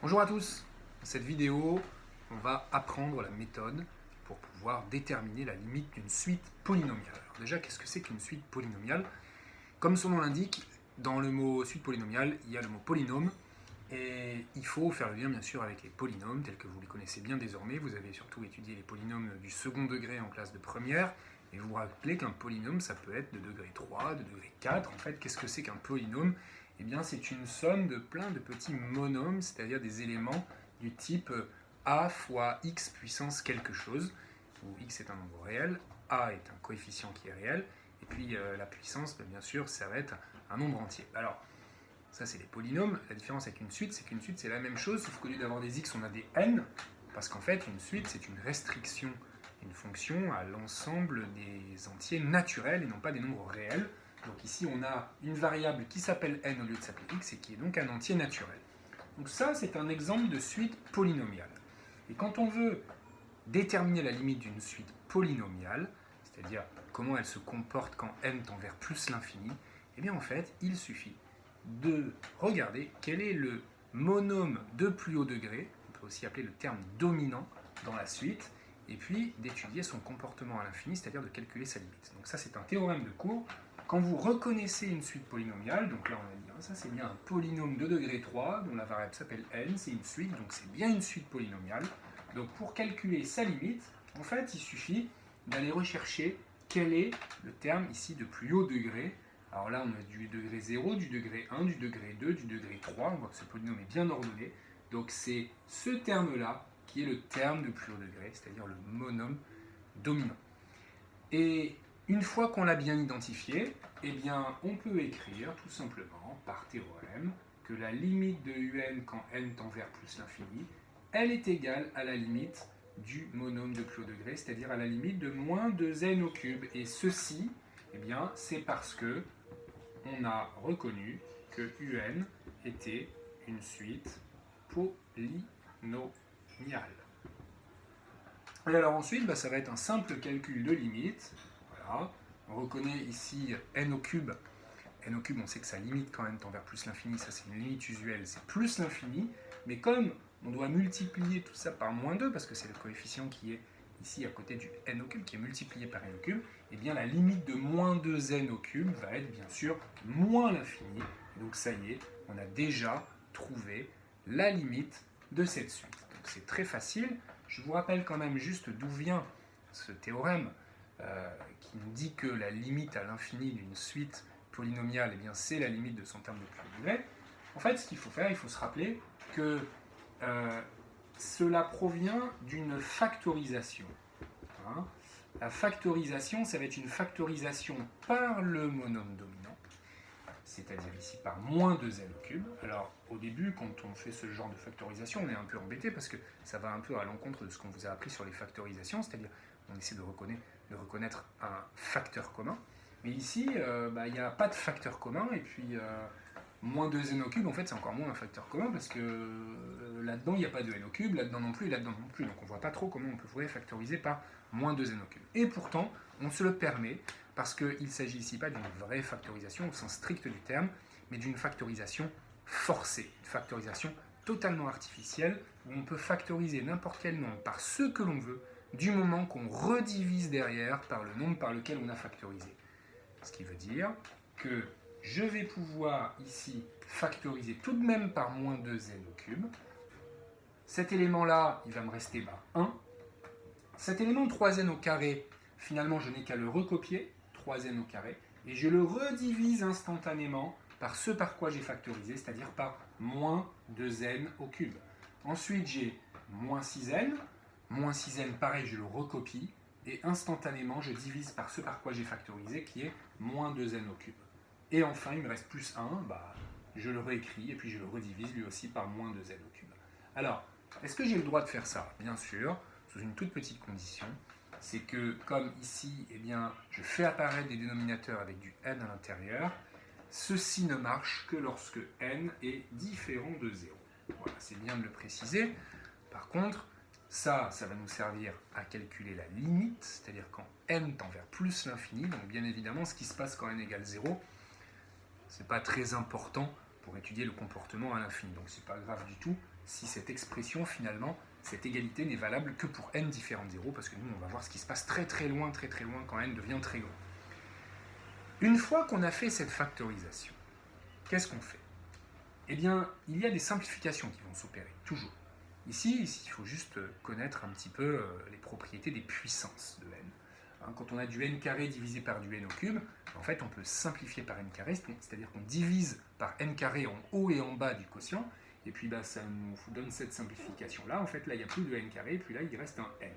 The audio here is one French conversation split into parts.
Bonjour à tous. Dans cette vidéo, on va apprendre la méthode pour pouvoir déterminer la limite d'une suite polynomiale. Alors déjà, qu'est-ce que c'est qu'une suite polynomiale? Comme son nom l'indique, dans le mot suite polynomiale, il y a le mot polynôme. Et il faut faire le lien bien sûr avec les polynômes, tels que vous les connaissez bien désormais. Vous avez surtout étudié les polynômes du second degré en classe de première. Et vous vous rappelez qu'un polynôme, ça peut être de degré 3, de degré 4. En fait, qu'est-ce que c'est qu'un polynôme? Eh bien, c'est une somme de plein de petits monômes, c'est-à-dire des éléments du type a fois x puissance quelque chose, où x est un nombre réel, a est un coefficient qui est réel, et puis la puissance, bien sûr, ça va être un nombre entier. Alors, ça c'est les polynômes. La différence avec une suite, c'est qu'une suite c'est la même chose, sauf qu'au lieu d'avoir des x, on a des n, parce qu'en fait, une suite, c'est une restriction d'une fonction à l'ensemble des entiers naturels et non pas des nombres réels. Donc ici, on a une variable qui s'appelle n au lieu de s'appeler x et qui est donc un entier naturel. Donc ça, c'est un exemple de suite polynomiale. Et quand on veut déterminer la limite d'une suite polynomiale, c'est-à-dire comment elle se comporte quand n tend vers plus l'infini, eh bien en fait, il suffit de regarder quel est le monôme de plus haut degré, on peut aussi appeler le terme dominant dans la suite, et puis d'étudier son comportement à l'infini, c'est-à-dire de calculer sa limite. Donc ça, c'est un théorème de cours. Quand vous reconnaissez une suite polynomiale, donc là on a dit, ça c'est bien un polynôme de degré 3, dont la variable s'appelle n, c'est une suite, donc c'est bien une suite polynomiale. Donc pour calculer sa limite, en fait il suffit d'aller rechercher quel est le terme ici de plus haut degré. Alors là on a du degré 0, du degré 1, du degré 2, du degré 3, on voit que ce polynôme est bien ordonné. Donc c'est ce terme-là qui est le terme de plus haut degré, c'est-à-dire le monôme dominant. Et une fois qu'on l'a bien identifié, eh bien, on peut écrire tout simplement par théorème que la limite de un quand n tend vers plus l'infini, elle est égale à la limite du monôme de plus haut degré, c'est-à-dire à la limite de moins 2n au cube. Et ceci, eh bien, c'est parce que on a reconnu que un était une suite polynomiale. Et alors ensuite, ça va être un simple calcul de limite. Voilà. On reconnaît ici n au cube. N au cube, on sait que sa limite quand n tend vers plus l'infini, ça c'est une limite usuelle, c'est plus l'infini. Mais comme on doit multiplier tout ça par moins 2, parce que c'est le coefficient qui est ici à côté du n au cube, qui est multiplié par n au cube, eh bien la limite de moins 2n au cube va être bien sûr moins l'infini. Donc ça y est, on a déjà trouvé la limite de cette suite. Donc c'est très facile. Je vous rappelle quand même juste d'où vient ce théorème qui nous dit que la limite à l'infini d'une suite polynomiale, eh bien, c'est la limite de son terme de plus haut degré. En fait, ce qu'il faut faire, il faut se rappeler que cela provient d'une factorisation. Hein. La factorisation, ça va être une factorisation par le monôme dominant, c'est-à-dire ici par moins 2n au cube. Alors au début, quand on fait ce genre de factorisation, on est un peu embêté parce que ça va un peu à l'encontre de ce qu'on vous a appris sur les factorisations, c'est-à-dire on essaie de reconnaître un facteur commun. Mais ici, il n'y a pas de facteur commun, et puis moins 2n au cube, en fait, c'est encore moins un facteur commun, parce que là-dedans, il n'y a pas de n au cube, là-dedans non plus, et là-dedans non plus. Donc on ne voit pas trop comment on pourrait factoriser par moins 2n au cube. Et pourtant, on se le permet, parce qu'il ne s'agit ici pas d'une vraie factorisation au sens strict du terme, mais d'une factorisation forcée, une factorisation totalement artificielle, où on peut factoriser n'importe quel nombre par ce que l'on veut, du moment qu'on redivise derrière par le nombre par lequel on a factorisé. Ce qui veut dire que je vais pouvoir ici factoriser tout de même par moins 2n au cube. Cet élément-là, il va me rester 1. Cet élément 3n au carré, finalement, je n'ai qu'à le recopier, 3n au carré, et je le redivise instantanément par ce par quoi j'ai factorisé, c'est-à-dire par moins 2n au cube. Ensuite, j'ai moins 6n. Moins 6n, pareil, je le recopie, et instantanément, je divise par ce par quoi j'ai factorisé, qui est moins 2n au cube. Et enfin, il me reste plus 1, je le réécris, et puis je le redivise lui aussi par moins 2n au cube. Alors, est-ce que j'ai le droit de faire ça? Bien sûr, sous une toute petite condition, c'est que, comme ici, eh bien, je fais apparaître des dénominateurs avec du n à l'intérieur, ceci ne marche que lorsque n est différent de 0. Voilà, c'est bien de le préciser. Par contre, ça va nous servir à calculer la limite, c'est-à-dire quand n tend vers plus l'infini. Donc bien évidemment, ce qui se passe quand n égale 0, c'est pas très important pour étudier le comportement à l'infini. Donc c'est pas grave du tout, si cette expression, finalement, cette égalité n'est valable que pour n différents de 0, parce que nous, on va voir ce qui se passe très loin quand n devient très grand. Une fois qu'on a fait cette factorisation, qu'est-ce qu'on fait? Eh bien, il y a des simplifications qui vont s'opérer, toujours. Ici, il faut juste connaître un petit peu les propriétés des puissances de n. Quand on a du n carré divisé par du n au cube, en fait, on peut simplifier par n carré, c'est-à-dire qu'on divise par n carré en haut et en bas du quotient, et puis ça nous donne cette simplification-là. En fait, là, il n'y a plus de n carré, et puis là, il reste un n.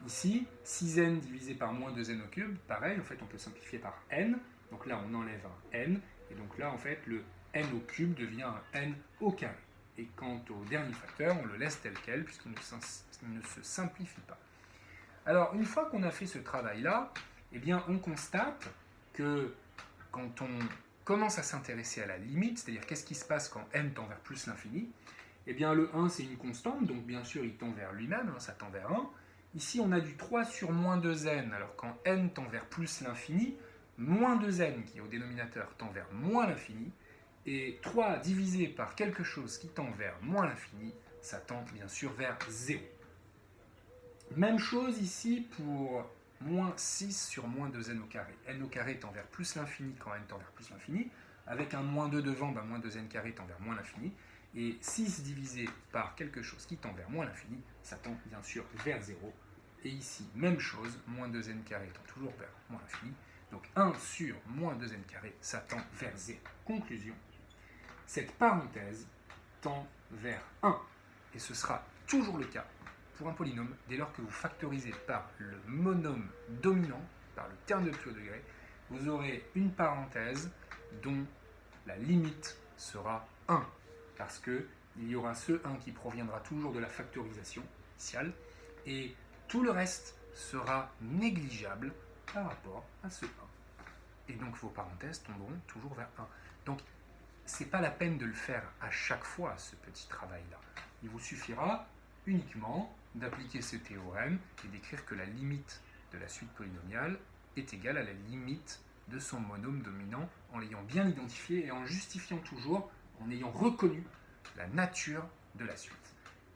Ici, 6n divisé par moins 2n au cube, pareil, en fait, on peut simplifier par n, donc là, on enlève un n, et donc là, en fait, le n au cube devient un n au carré. Et quant au dernier facteur, on le laisse tel quel, puisqu'il ne se simplifie pas. Alors, une fois qu'on a fait ce travail-là, eh bien, on constate que quand on commence à s'intéresser à la limite, c'est-à-dire qu'est-ce qui se passe quand n tend vers plus l'infini, eh bien, le 1, c'est une constante, donc bien sûr, il tend vers lui-même, ça tend vers 1. Ici, on a du 3 sur moins 2n, alors quand n tend vers plus l'infini, moins 2n, qui est au dénominateur, tend vers moins l'infini, et 3 divisé par quelque chose qui tend vers moins l'infini, ça tend bien sûr vers 0. Même chose ici pour moins 6 sur moins 2n au carré. n au carré tend vers plus l'infini quand n tend vers plus l'infini. Avec un moins 2 devant, moins 2n carré tend vers moins l'infini. Et 6 divisé par quelque chose qui tend vers moins l'infini, ça tend bien sûr vers 0. Et ici, même chose, moins 2n carré tend toujours vers moins l'infini. Donc 1 sur moins 2n carré, ça tend vers 0. Conclusion, cette parenthèse tend vers 1. Et ce sera toujours le cas pour un polynôme dès lors que vous factorisez par le monôme dominant, par le terme de plus haut degré, vous aurez une parenthèse dont la limite sera 1. Parce qu'il y aura ce 1 qui proviendra toujours de la factorisation initiale et tout le reste sera négligeable par rapport à ce 1. Et donc vos parenthèses tomberont toujours vers 1. Donc, ce n'est pas la peine de le faire à chaque fois, ce petit travail-là. Il vous suffira uniquement d'appliquer ce théorème et d'écrire que la limite de la suite polynomiale est égale à la limite de son monôme dominant en l'ayant bien identifié et en justifiant toujours, en ayant reconnu la nature de la suite.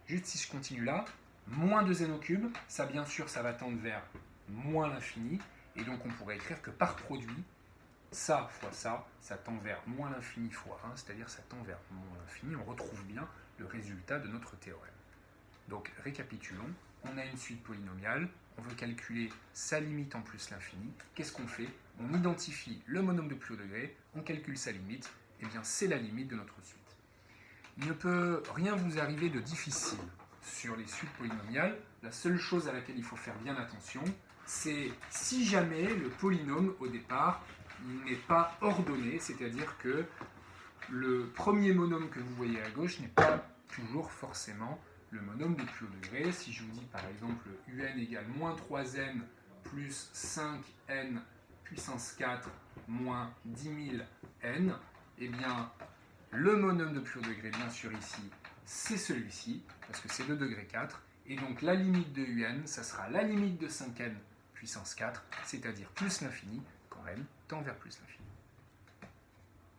Juste si je continue là, moins 2n au cube, ça bien sûr, ça va tendre vers moins l'infini, et donc on pourrait écrire que par produit, ça fois ça tend vers moins l'infini fois 1, c'est-à-dire ça tend vers moins l'infini. On retrouve bien le résultat de notre théorème. Donc récapitulons, on a une suite polynomiale, on veut calculer sa limite en plus l'infini. Qu'est-ce qu'on fait? On identifie le monôme de plus haut degré, on calcule sa limite, et bien c'est la limite de notre suite. Il ne peut rien vous arriver de difficile sur les suites polynomiales. La seule chose à laquelle il faut faire bien attention, c'est si jamais le polynôme au départ il n'est pas ordonné, c'est-à-dire que le premier monôme que vous voyez à gauche n'est pas toujours forcément le monôme de plus haut degré. Si je vous dis par exemple un égale moins 3n plus 5n puissance 4 moins 10 000 n, eh bien le monôme de plus haut degré, bien sûr ici, c'est celui-ci, parce que c'est de degré 4, et donc la limite de un, ça sera la limite de 5n puissance 4, c'est-à-dire plus l'infini, quand n tend vers plus l'infini.